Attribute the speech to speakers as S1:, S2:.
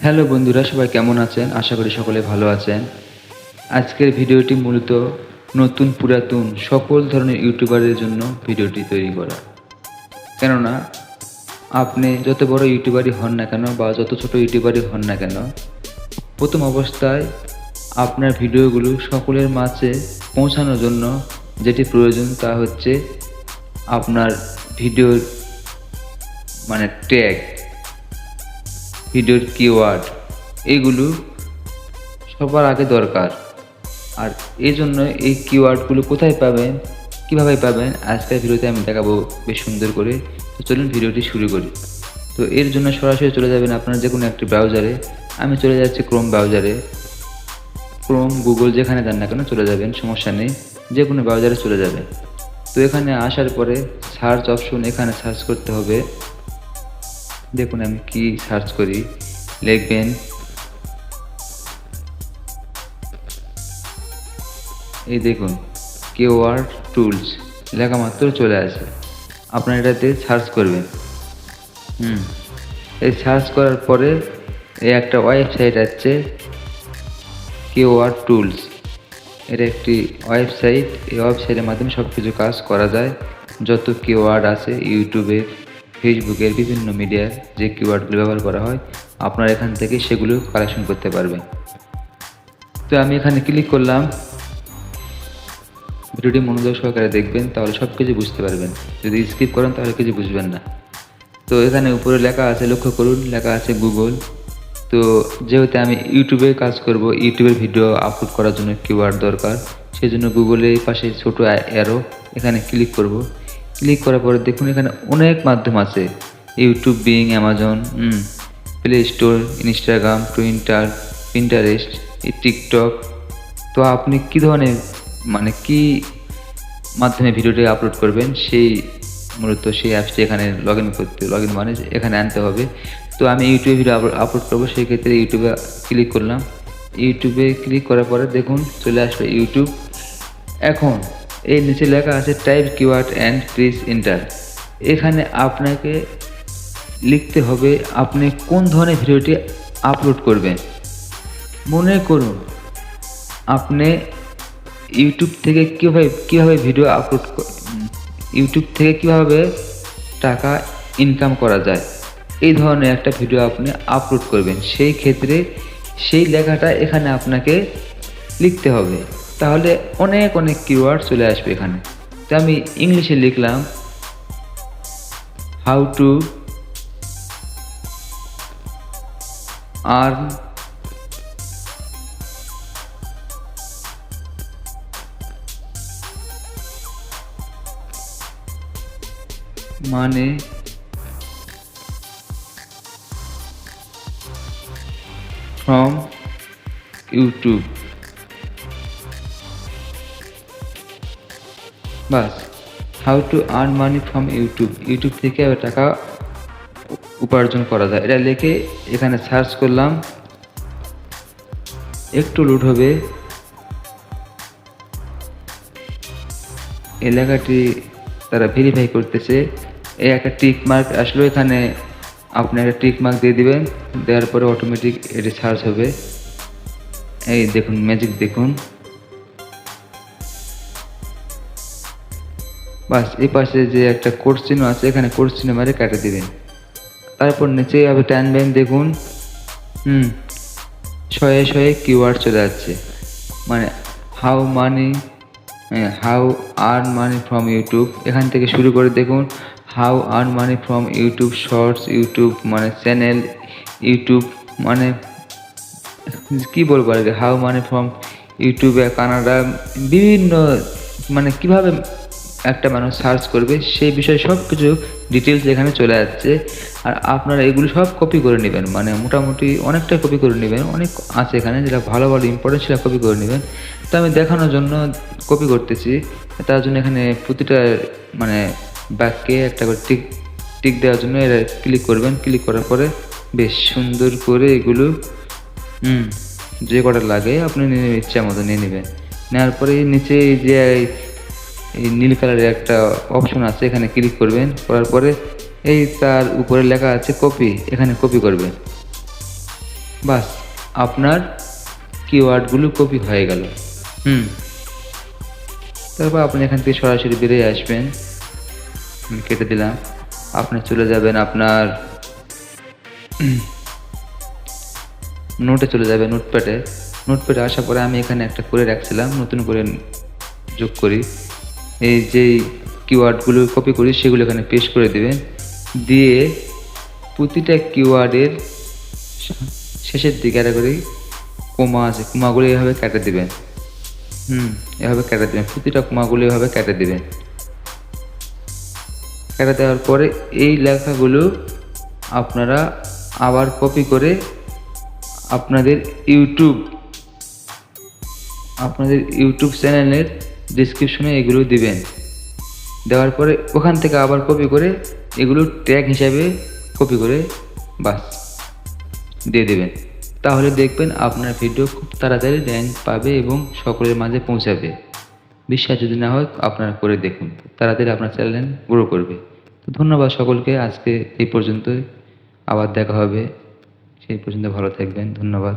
S1: Hello বন্ধুরা, সবাই কেমন আছেন? আশা করি সকলে ভালো আছেন। আজকের ভিডিওটি মূলত নতুন পুরাতন সকল ধরনের ইউটিউবারের জন্য ভিডিওটি তৈরি করা। কেননা আপনি যত বড় ইউটিউবারই হন না কেন বা যত ছোট ইউটিউবারই হন না কেন, প্রথম অবস্থায় আপনার ভিডিওগুলো সকলের মাঝে পৌঁছানোর জন্য যেটি প্রয়োজন তা হচ্ছে আপনার ভিডিওর ট্যাগ, ভিডিওর কিওয়ার্ড, এইগুলো সবার আগে দরকার। আর এই জন্য এই কিওয়ার্ডগুলো কোথায় পাবেন, কিভাবে পাবেন, আজকের ভিডিওতে আমি দেখাবো বেশ সুন্দর করে। তো চলুন ভিডিওটি শুরু করি। তো এর জন্য সরাসরি চলে যাবেন আপনার যে কোনো একটি ব্রাউজারে। আমি চলে যাচ্ছি ক্রোম ব্রাউজারে। ক্রোম, গুগল যেখানে যান না কেন চলে যাবেন, সমস্যা নেই, যে কোনো ব্রাউজারে চলে যাবেন। তো এখানে আসার পরে সার্চ অপশন, এখানে সার্চ করতে হবে। দেখুন আমি কি সার্চ করি, লিখবেন এই দেখুন কিওয়ার্ড টুলস, লেখা মাত্র চলে আসে। আপনারা এটাতে সার্চ করবেন। এই সার্চ করার পরে এই একটা ওয়েবসাইট আছে কিওয়ার্ড টুলস, এটা একটি ওয়েবসাইট। এই ওয়েবসাইটের মাধ্যমে সব কিছু কাজ করা যায়। যত কিওয়ার্ড আছে ইউটিউবের, ফেসবুকের, বিভিন্ন মিডিয়ার যে কিওয়ার্ডগুলো ব্যবহার করা হয়, আপনারা এখান থেকে সেগুলো কালেকশন করতে পারবেন। তো আমি এখানে ক্লিক করলাম। ভিডিওটি মনোযোগ সহকারে দেখবেন, তাহলে সব কিছু বুঝতে পারবেন। যদি স্কিপ করেন তাহলে কিছু বুঝবেন না। তো এখানে উপরে লেখা আছে, লক্ষ্য করুন, লেখা আছে গুগল। তো যেহেতু আমি ইউটিউবে কাজ করব, ইউটিউবের ভিডিও আপলোড করার জন্য কিওয়ার্ড দরকার, সেই জন্য গুগলের এই পাশে ছোটো অ্যারো, এখানে ক্লিক করব। ক্লিক করার পরে দেখুন এখানে অনেক মাধ্যম আছে, YouTube, being, Amazon, play store, Instagram, Twitter, Pinterest, TikTok. তো আপনি কী ধরনের কি মাধ্যমে ভিডিওটি আপলোড করবেন, সেই মূলত সেই অ্যাপসটি এখানে লগ ইন এখানে আনতে হবে। তো আমি ইউটিউবে ভিডিও আপলোড করবো, সেই ক্ষেত্রে ইউটিউবে ক্লিক করলাম। ইউটিউবে ক্লিক করার পরে দেখুন চলে আসবে ইউটিউব। এখন এই নিচে লেখা আছে type keyword and press enter. এখানে আপনাকে লিখতে হবে আপনি কোন ধরনের ভিডিওটি আপলোড করবেন। মনে করুন আপনি ইউটিউব থেকে কীভাবে ভিডিও আপলোড, ইউটিউব থেকে কীভাবে টাকা ইনকাম করা যায়, এই ধরনের একটা ভিডিও আপনি আপলোড করবেন। সেই ক্ষেত্রে সেই লেখাটা এখানে আপনাকে লিখতে হবে, তাহলে অনেক অনেক কিওয়ার্ড চলে আসবে এখানে। তো আমি ইংলিশে লিখলাম how to earn money from YouTube. Bus, how to earn money from YouTube, YouTube থেকে টাকা উপার্জন করা যায়, এটা লিখে এখানে সার্চ করলাম। একটু লোড হবে, এলাকাটি তারা ভেরিফাই করতেছে। এই একটা টিক মার্ক আসলো, এখানে আপনি একটা টিক মার্ক দিয়ে দিবেন, দেওয়ার পরে অটোমেটিক এটি সার্চ হবে। এই দেখুন ম্যাজিক, দেখুন বাস। এই পাশে যে একটা কোড চিহ্ন আছে, এখানে কোড চিহ্ন মারে কেটে দিবেন। তারপর নিচে আবার টানবেন, দেখুন শয়ে শয়ে কিওয়ার্ড চলে যাচ্ছে। How earn money from YouTube, এখান থেকে শুরু করে দেখুন how earn money from YouTube shorts, YouTube channel, YouTube কী বলবো আর কি, হাউ মানি ফ্রম ইউটিউবে কানাডা, বিভিন্ন কীভাবে একটা মানুষ সার্চ করবে সেই বিষয়ে সব কিছু ডিটেলস এখানে চলে যাচ্ছে। আর আপনারা এগুলো সব কপি করে নেবেন, মোটামুটি অনেকটা কপি করে নেবেন, অনেক আছে এখানে যেটা ভালো ভালো ইম্পর্টেন্ট সেটা কপি করে নেবেন। তো আমি দেখানোর জন্য কপি করতেছি, তার জন্য এখানে প্রতিটা বাক্যে একটা করে টিক দেওয়ার জন্য এটা ক্লিক করবেন। ক্লিক করার পরে বেশ সুন্দর করে এগুলো যে কটা লাগে আপনি নিয়ে ইচ্ছা মতো নিয়ে নেবেন। নেওয়ার পরে নিচে যে এই নীল কালারের একটা অপশন আছে, এখানে ক্লিক করবেন। করার পরে এই তার উপরে লেখা আছে কপি, এখানে কপি করবেন। বাস আপনার কিওয়ার্ডগুলো কপি হয়ে গেল। হুম তারপর আপনি এখান থেকে সরাসরি বেরিয়ে আসবেন। আমি কেটে দিলাম। আপনি চলে যাবেন আপনার নোটে চলে যাবে, নোটপ্যাডে আসার পরে আমি এখানে একটা করে রাখছিলাম, নতুন করে যোগ করি। এই যেই কিওয়ার্ডগুলো কপি করি সেগুলো এখানে পেস্ট করে দেবেন, দিয়ে প্রতিটা কিওয়ার্ডের শেষের দিকে একটা করে কোমা আছে, কোমাগুলো এভাবে কেটে দেবেন। এভাবে কেটে দেবেন, প্রতিটা কোমাগুলো এভাবে কেটে দেবেন। কেটে দেওয়ার পরে এই লেখাগুলো আপনারা আবার কপি করে আপনাদের ইউটিউব চ্যানেলের ডিসক্রিপশনে এগুলো দিবেন। দেওয়ার পরে ওখান থেকে আবার কপি করে এগুলো ট্যাগ হিসাবে কপি করে বাস দিয়ে দেবেন। তাহলে দেখবেন আপনার ভিডিও খুব তাড়াতাড়ি র্যাঙ্ক পাবে এবং সকলের মাঝে পৌঁছাবে। বিশ্বাস যদি না হয় আপনারা করে দেখুন, তাড়াতাড়ি আপনার চ্যানেল গ্রো করবে। তো ধন্যবাদ সকলকে, আজকে এই পর্যন্তই। আবার দেখা হবে, সেই পর্যন্ত ভালো থাকবেন। ধন্যবাদ।